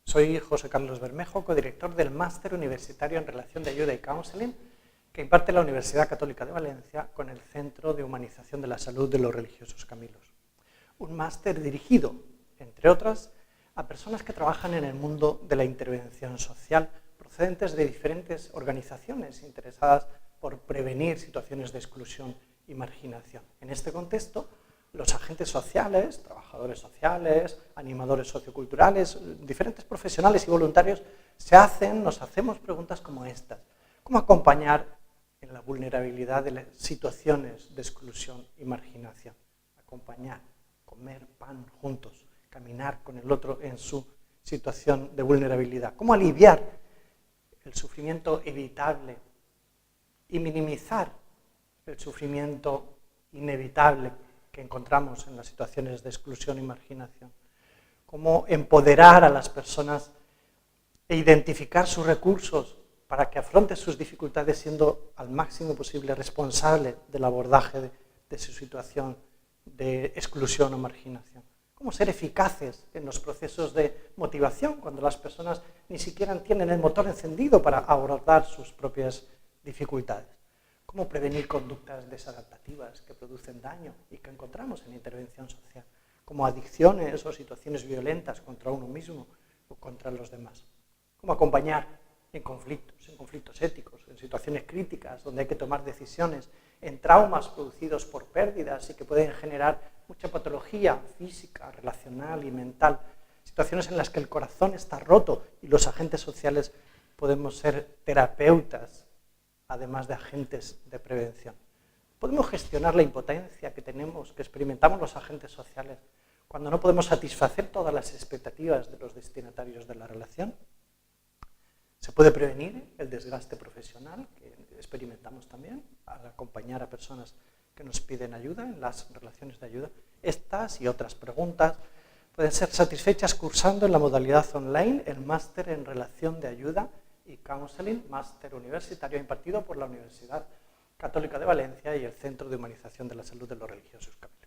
Soy José Carlos Bermejo, codirector del Máster Universitario en Relación de Ayuda y Counseling que imparte la Universidad Católica de Valencia con el Centro de Humanización de la Salud de los Religiosos Camilos. Un máster dirigido, entre otras, a personas que trabajan en el mundo de la intervención social, procedentes de diferentes organizaciones interesadas por prevenir situaciones de exclusión y marginación. En este contexto, los agentes sociales, trabajadores sociales, animadores socioculturales, diferentes profesionales y voluntarios nos hacemos preguntas como estas. ¿Cómo acompañar en la vulnerabilidad de las situaciones de exclusión y marginación? Acompañar, comer pan juntos, caminar con el otro en su situación de vulnerabilidad. ¿Cómo aliviar el sufrimiento evitable y minimizar el sufrimiento inevitable que encontramos en las situaciones de exclusión y marginación? Cómo empoderar a las personas e identificar sus recursos para que afronten sus dificultades siendo al máximo posible responsable del abordaje de su situación de exclusión o marginación. Cómo ser eficaces en los procesos de motivación cuando las personas ni siquiera tienen el motor encendido para abordar sus propias dificultades. Cómo prevenir conductas desadaptativas que producen daño y que encontramos en la intervención social, como adicciones o situaciones violentas contra uno mismo o contra los demás. Cómo acompañar en conflictos éticos, en situaciones críticas donde hay que tomar decisiones, en traumas producidos por pérdidas y que pueden generar mucha patología física, relacional y mental, situaciones en las que el corazón está roto y los agentes sociales podemos ser terapeutas además de agentes de prevención. Podemos gestionar la impotencia que experimentamos los agentes sociales cuando no podemos satisfacer todas las expectativas de los destinatarios de la relación. Se puede prevenir el desgaste profesional que experimentamos también al acompañar a personas que nos piden ayuda en las relaciones de ayuda. Estas y otras preguntas pueden ser satisfechas cursando en la modalidad online el máster en Relación de Ayuda y Counseling, máster universitario impartido por la Universidad Católica de Valencia y el Centro de Humanización de la Salud de los Religiosos Camilos.